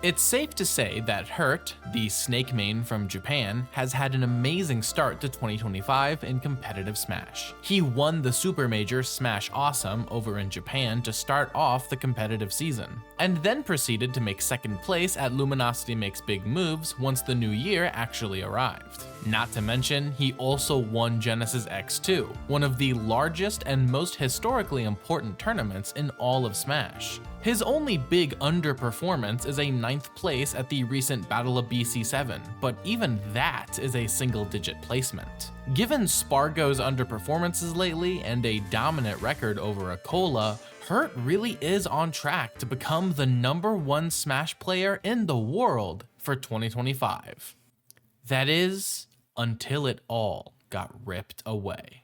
It's safe to say that Hurt, the snake main from Japan, has had an amazing start to 2025 in competitive Smash. He won the Super Major Smash Awesome over in Japan to start off the competitive season, and then proceeded to make second place at Luminosity Makes Big Moves once the new year actually arrived. Not to mention, he also won Genesis X2, one of the largest and most historically important tournaments in all of Smash. His only big underperformance is a 9th place at the recent Battle of BC7, but even that is a single-digit placement. Given Spargo's underperformances lately and a dominant record over Acola, Hurt really is on track to become the #1 Smash player in the world for 2025. That is, until it all got ripped away.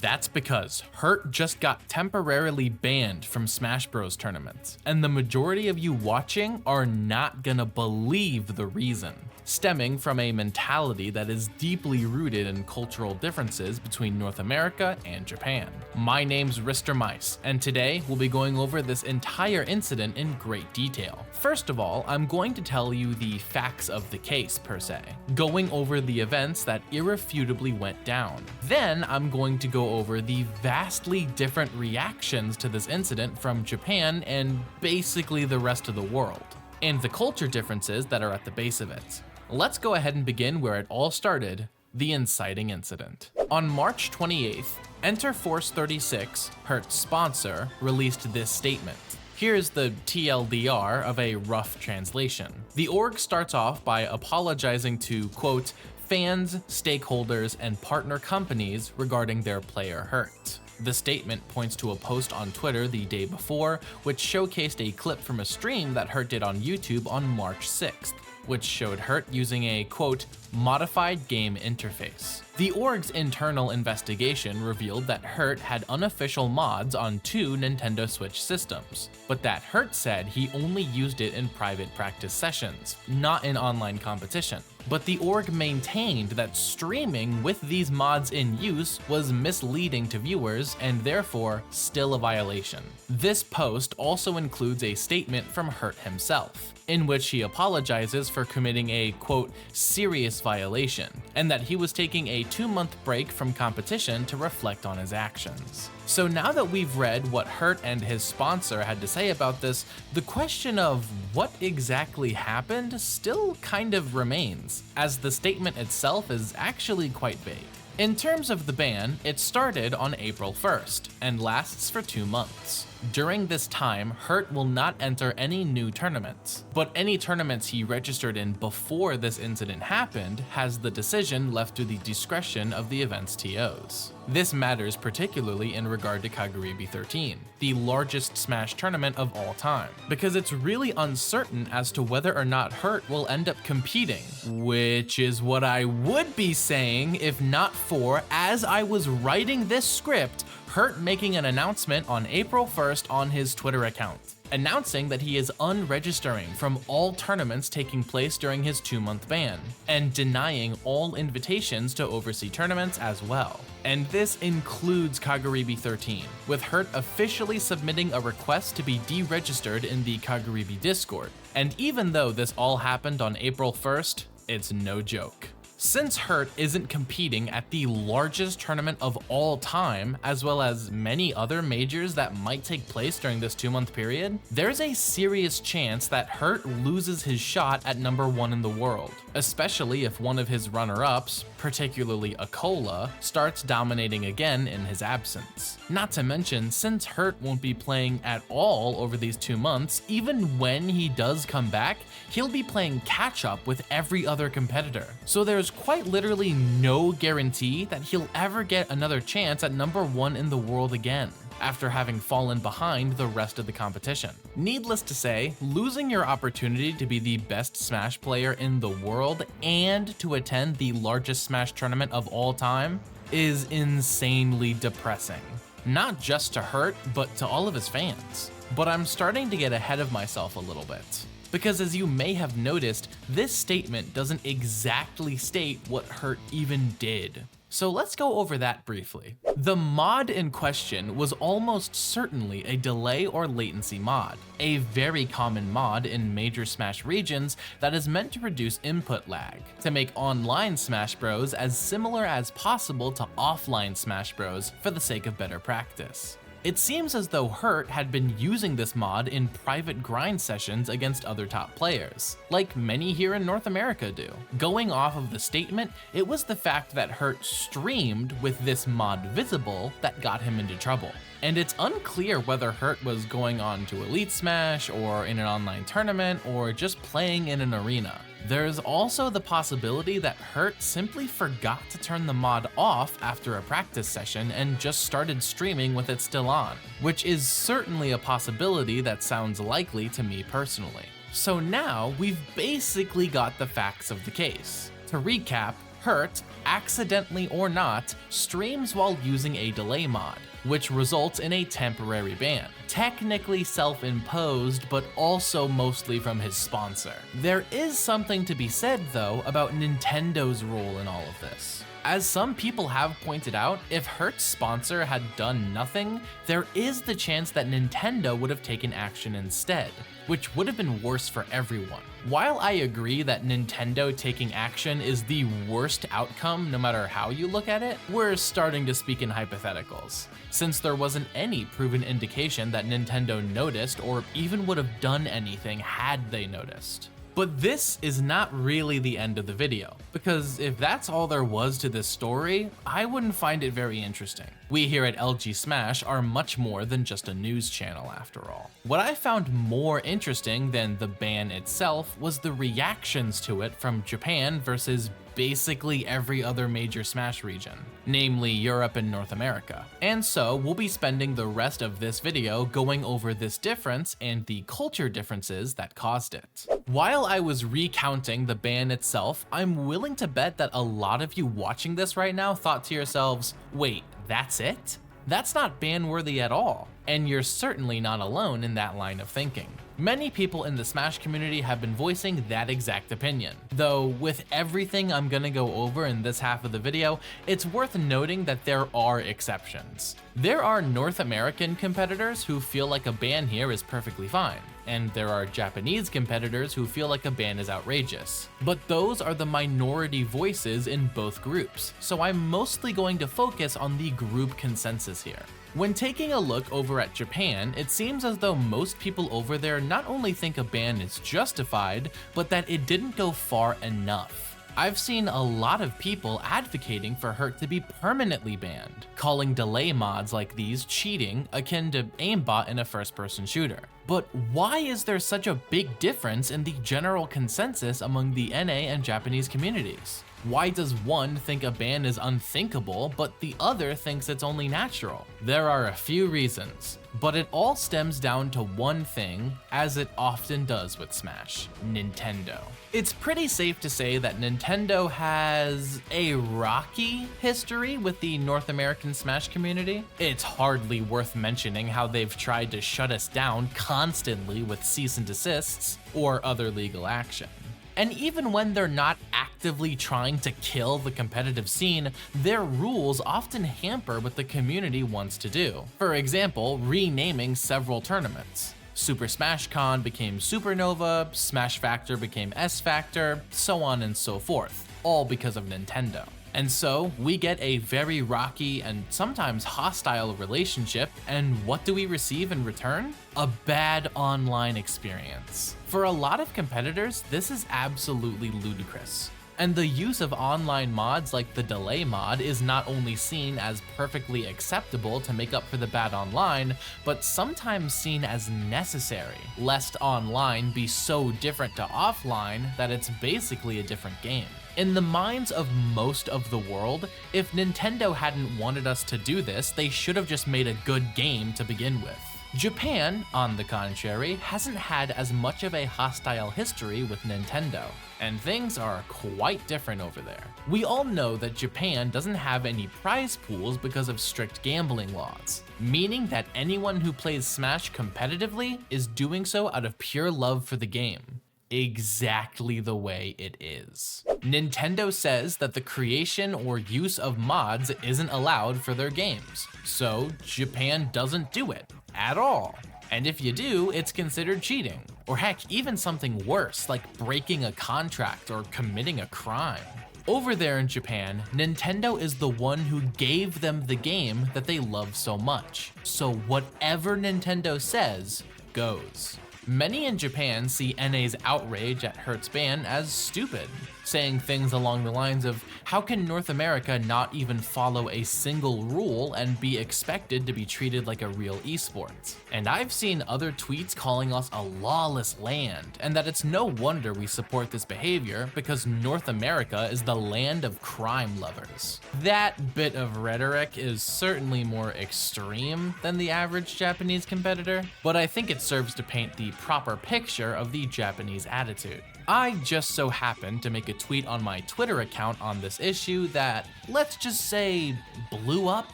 That's because Hurt just got temporarily banned from Smash Bros tournaments, and the majority of you watching are not gonna believe the reason, stemming from a mentality that is deeply rooted in cultural differences between North America and Japan. My name's Rister Mice, and today we'll be going over this entire incident in great detail. First of all, I'm going to tell you the facts of the case per se, going over the events that irrefutably went down. Then I'm going to go over the vastly different reactions to this incident from Japan and basically the rest of the world, and the culture differences that are at the base of it. Let's go ahead and begin where it all started, the inciting incident. On March 28th, Enter Force 36, Hurt's sponsor, released this statement. Here's the TLDR of a rough translation. The org starts off by apologizing to, quote, fans, stakeholders, and partner companies regarding their player Hurt. The statement points to a post on Twitter the day before, which showcased a clip from a stream that Hurt did on YouTube on March 6th, which showed Hurt using a, quote, modified game interface. The org's internal investigation revealed that Hurt had unofficial mods on 2 Nintendo Switch systems, but that Hurt said he only used it in private practice sessions, not in online competition. But the org maintained that streaming with these mods in use was misleading to viewers and therefore still a violation. This post also includes a statement from Hurt himself, in which he apologizes for committing a, quote, serious violation, and that he was taking a 2-month break from competition to reflect on his actions. So now that we've read what Hurt and his sponsor had to say about this, the question of what exactly happened still kind of remains, as the statement itself is actually quite vague. In terms of the ban, it started on April 1st and lasts for 2 months. During this time, Hurt will not enter any new tournaments, but any tournaments he registered in before this incident happened has the decision left to the discretion of the event's TOs. This matters particularly in regard to Kaguribi 13, the largest Smash tournament of all time, because it's really uncertain as to whether or not Hurt will end up competing, which is what I would be saying if not for, as I was writing this script, Hurt making an announcement on April 1st on his Twitter account, announcing that he is unregistering from all tournaments taking place during his 2-month ban, and denying all invitations to oversee tournaments as well. And this includes Kaguribi 13, with Hurt officially submitting a request to be deregistered in the Kaguribi Discord. And even though this all happened on April 1st, it's no joke. Since Hurt isn't competing at the largest tournament of all time, as well as many other majors that might take place during this 2-month period, there's a serious chance that Hurt loses his shot at #1 in the world, especially if one of his runner-ups, particularly Acola, starts dominating again in his absence. Not to mention, since Hurt won't be playing at all over these 2 months, even when he does come back, he'll be playing catch-up with every other competitor. So there's quite literally no guarantee that he'll ever get another chance at #1 in the world again, after having fallen behind the rest of the competition. Needless to say, losing your opportunity to be the best Smash player in the world and to attend the largest Smash tournament of all time is insanely depressing. Not just to Hurt, but to all of his fans. But I'm starting to get ahead of myself a little bit, because as you may have noticed, this statement doesn't exactly state what Hurt even did. So let's go over that briefly. The mod in question was almost certainly a delay or latency mod, a very common mod in major Smash regions that is meant to reduce input lag, to make online Smash Bros as similar as possible to offline Smash Bros for the sake of better practice. It seems as though Hurt had been using this mod in private grind sessions against other top players, like many here in North America do. Going off of the statement, it was the fact that Hurt streamed with this mod visible that got him into trouble. And it's unclear whether Hurt was going on to Elite Smash or in an online tournament or just playing in an arena. There's also the possibility that Hurt simply forgot to turn the mod off after a practice session and just started streaming with it still on, which is certainly a possibility that sounds likely to me personally. So now we've basically got the facts of the case. To recap, Hurt, accidentally or not, streams while using a delay mod, which results in a temporary ban. Technically self-imposed, but also mostly from his sponsor. There is something to be said, though, about Nintendo's role in all of this. As some people have pointed out, if Hurt's sponsor had done nothing, there is the chance that Nintendo would have taken action instead, which would have been worse for everyone. While I agree that Nintendo taking action is the worst outcome no matter how you look at it, we're starting to speak in hypotheticals, since there wasn't any proven indication that Nintendo noticed or even would have done anything had they noticed. But this is not really the end of the video, because if that's all there was to this story, I wouldn't find it very interesting. We here at LG Smash are much more than just a news channel after all. What I found more interesting than the ban itself was the reactions to it from Japan versus basically every other major Smash region, namely Europe and North America. And so we'll be spending the rest of this video going over this difference and the culture differences that caused it. While I was recounting the ban itself, I'm willing to bet that a lot of you watching this right now thought to yourselves, wait, that's it? That's not ban-worthy at all. And you're certainly not alone in that line of thinking. Many people in the Smash community have been voicing that exact opinion. Though with everything I'm gonna go over in this half of the video, it's worth noting that there are exceptions. There are North American competitors who feel like a ban here is perfectly fine, and there are Japanese competitors who feel like a ban is outrageous. But those are the minority voices in both groups, so I'm mostly going to focus on the group consensus here. When taking a look over at Japan, it seems as though most people over there not only think a ban is justified, but that it didn't go far enough. I've seen a lot of people advocating for Hurt to be permanently banned, calling delay mods like these cheating, akin to aimbot in a first-person shooter. But why is there such a big difference in the general consensus among the NA and Japanese communities? Why does one think a ban is unthinkable, but the other thinks it's only natural? There are a few reasons, but it all stems down to one thing, as it often does with Smash: Nintendo. It's pretty safe to say that Nintendo has a rocky history with the North American Smash community. It's hardly worth mentioning how they've tried to shut us down constantly with cease and desists or other legal action. And even when they're not actively trying to kill the competitive scene, their rules often hamper what the community wants to do. For example, renaming several tournaments. Super Smash Con became Supernova, Smash Factor became S Factor, so on and so forth, all because of Nintendo. And so we get a very rocky and sometimes hostile relationship, and what do we receive in return? A bad online experience. For a lot of competitors, this is absolutely ludicrous. And the use of online mods like the delay mod is not only seen as perfectly acceptable to make up for the bad online, but sometimes seen as necessary, lest online be so different to offline that it's basically a different game. In the minds of most of the world, if Nintendo hadn't wanted us to do this, they should have just made a good game to begin with. Japan, on the contrary, hasn't had as much of a hostile history with Nintendo, and things are quite different over there. We all know that Japan doesn't have any prize pools because of strict gambling laws, meaning that anyone who plays Smash competitively is doing so out of pure love for the game. Exactly the way it is. Nintendo says that the creation or use of mods isn't allowed for their games, so Japan doesn't do it at all. And if you do, it's considered cheating, or heck, even something worse like breaking a contract or committing a crime. Over there in Japan, Nintendo is the one who gave them the game that they love so much. So whatever Nintendo says goes. Many in Japan see NA's outrage at Hertz ban as stupid, saying things along the lines of, how can North America not even follow a single rule and be expected to be treated like a real esports? And I've seen other tweets calling us a lawless land, and that it's no wonder we support this behavior because North America is the land of crime lovers. That bit of rhetoric is certainly more extreme than the average Japanese competitor, but I think it serves to paint the proper picture of the Japanese attitude. I just so happened to make a tweet on my Twitter account on this issue that, let's just say, blew up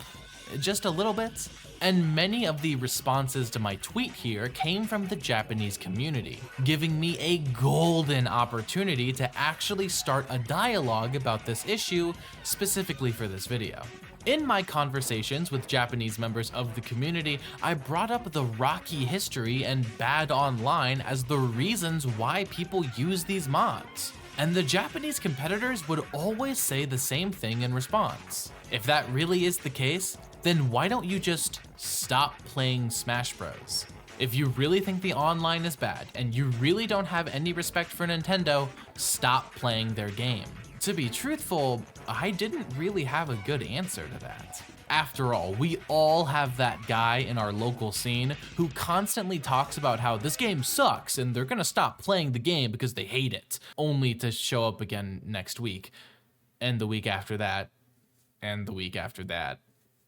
just a little bit. And many of the responses to my tweet here came from the Japanese community, giving me a golden opportunity to actually start a dialogue about this issue specifically for this video. In my conversations with Japanese members of the community, I brought up the rocky history and bad online as the reasons why people use these mods. And the Japanese competitors would always say the same thing in response. If that really is the case, then why don't you just stop playing Smash Bros? If you really think the online is bad and you really don't have any respect for Nintendo, stop playing their game. To be truthful, I didn't really have a good answer to that. After all, we all have that guy in our local scene who constantly talks about how this game sucks and they're gonna stop playing the game because they hate it, only to show up again next week, and the week after that, and the week after that,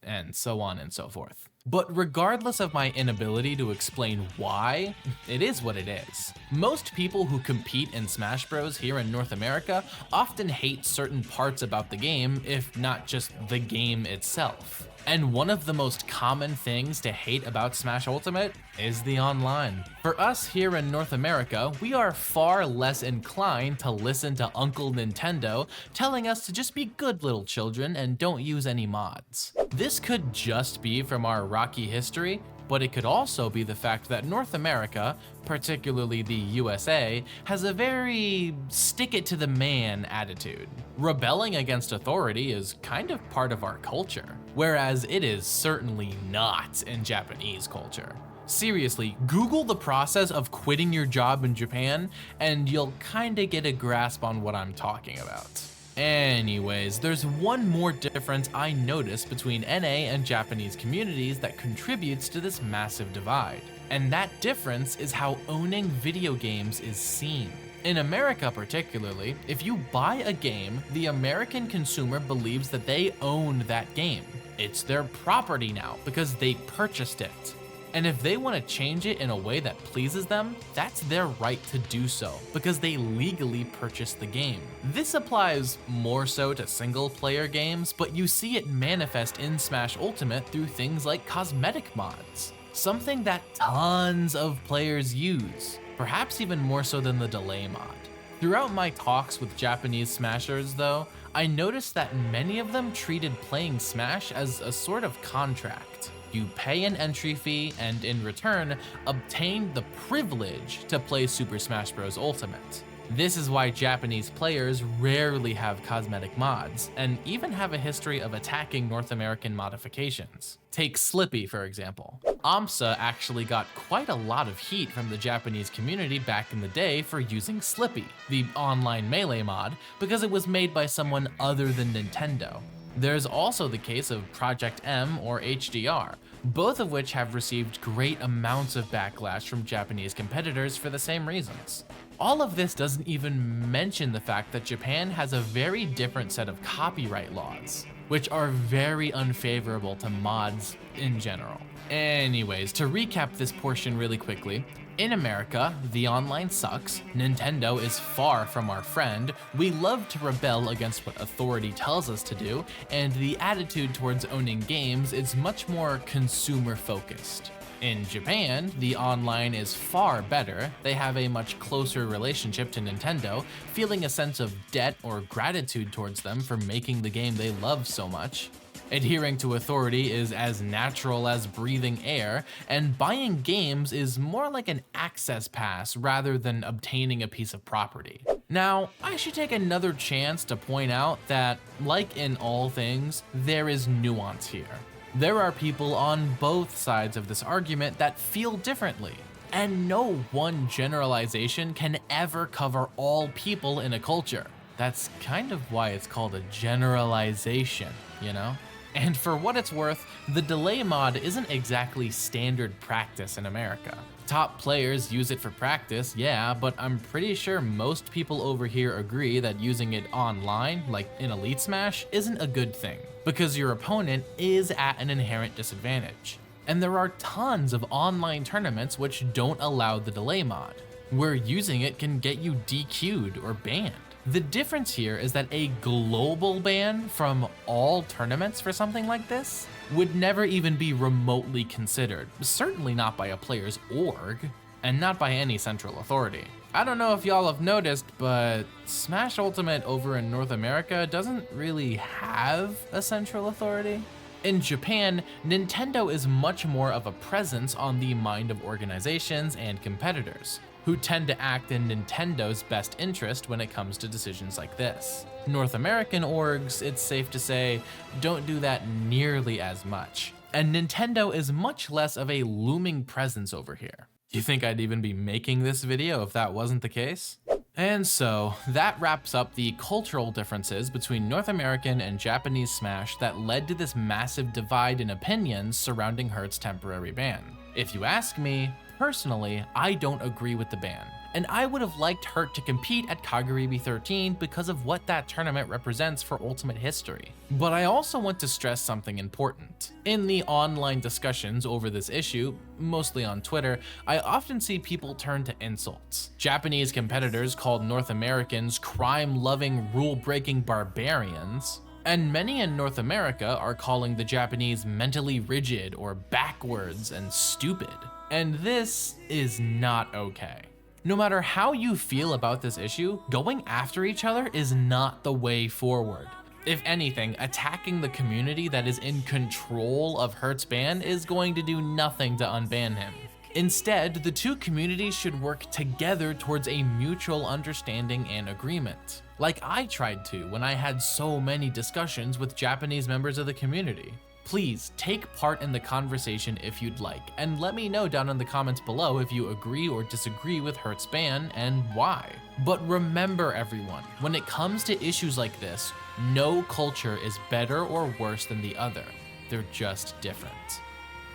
and so on and so forth. But regardless of my inability to explain why, it is what it is. Most people who compete in Smash Bros here in North America often hate certain parts about the game, if not just the game itself. And one of the most common things to hate about Smash Ultimate is the online. For us here in North America, we are far less inclined to listen to Uncle Nintendo telling us to just be good little children and don't use any mods. This could just be from our rocky history, but it could also be the fact that North America, particularly the USA, has a very stick-it-to-the-man attitude. Rebelling against authority is kind of part of our culture, whereas it is certainly not in Japanese culture. Seriously, Google the process of quitting your job in Japan, and you'll kinda get a grasp on what I'm talking about. Anyways, there's one more difference I noticed between NA and Japanese communities that contributes to this massive divide. And that difference is how owning video games is seen. In America particularly, if you buy a game, the American consumer believes that they own that game. It's their property now because they purchased it. And if they want to change it in a way that pleases them, that's their right to do so, because they legally purchased the game. This applies more so to single-player games, but you see it manifest in Smash Ultimate through things like cosmetic mods, something that tons of players use, perhaps even more so than the delay mod. Throughout my talks with Japanese Smashers though, I noticed that many of them treated playing Smash as a sort of contract. You pay an entry fee and in return, obtain the privilege to play Super Smash Bros. Ultimate. This is why Japanese players rarely have cosmetic mods, and even have a history of attacking North American modifications. Take Slippy, for example. AMSA actually got quite a lot of heat from the Japanese community back in the day for using Slippy, the online melee mod, because it was made by someone other than Nintendo. There's also the case of Project M or HDR, both of which have received great amounts of backlash from Japanese competitors for the same reasons. All of this doesn't even mention the fact that Japan has a very different set of copyright laws, which are very unfavorable to mods in general. Anyways, to recap this portion really quickly, in America, the online sucks, Nintendo is far from our friend, we love to rebel against what authority tells us to do, and the attitude towards owning games is much more consumer focused. In Japan, the online is far better. They have a much closer relationship to Nintendo, feeling a sense of debt or gratitude towards them for making the game they love so much. Adhering to authority is as natural as breathing air, and buying games is more like an access pass rather than obtaining a piece of property. Now, I should take another chance to point out that, like in all things, there is nuance here. There are people on both sides of this argument that feel differently, and no one generalization can ever cover all people in a culture. That's kind of why it's called a generalization, you know? And for what it's worth, the delay mod isn't exactly standard practice in America. Top players use it for practice, yeah, but I'm pretty sure most people over here agree that using it online, like in Elite Smash, isn't a good thing, because your opponent is at an inherent disadvantage. And there are tons of online tournaments which don't allow the delay mod, where using it can get you DQ'd or banned. The difference here is that a global ban from all tournaments for something like this would never even be remotely considered, certainly not by a player's org, and not by any central authority. I don't know if y'all have noticed, but Smash Ultimate over in North America doesn't really have a central authority. In Japan, Nintendo is much more of a presence on the mind of organizations and competitors, who tend to act in Nintendo's best interest when it comes to decisions like this. North American orgs, it's safe to say, don't do that nearly as much, and Nintendo is much less of a looming presence over here. You think I'd even be making this video if that wasn't the case? And so, that wraps up the cultural differences between North American and Japanese Smash that led to this massive divide in opinions surrounding Hurt's temporary ban. If you ask me, personally, I don't agree with the ban, and I would have liked Hurt to compete at Kaguribi 13 because of what that tournament represents for Ultimate history. But I also want to stress something important. In the online discussions over this issue, mostly on Twitter, I often see people turn to insults. Japanese competitors called North Americans crime-loving, rule-breaking barbarians, and many in North America are calling the Japanese mentally rigid or backwards and stupid. And this is not okay. No matter how you feel about this issue, going after each other is not the way forward. If anything, attacking the community that is in control of Hurt's ban is going to do nothing to unban him. Instead, the two communities should work together towards a mutual understanding and agreement, like I tried to when I had so many discussions with Japanese members of the community. Please take part in the conversation if you'd like, and let me know down in the comments below if you agree or disagree with Hurt's ban and why. But remember everyone, when it comes to issues like this, no culture is better or worse than the other. They're just different.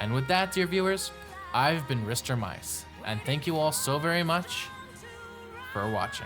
And with that, dear viewers, I've been Mr. Mice, and thank you all so very much for watching.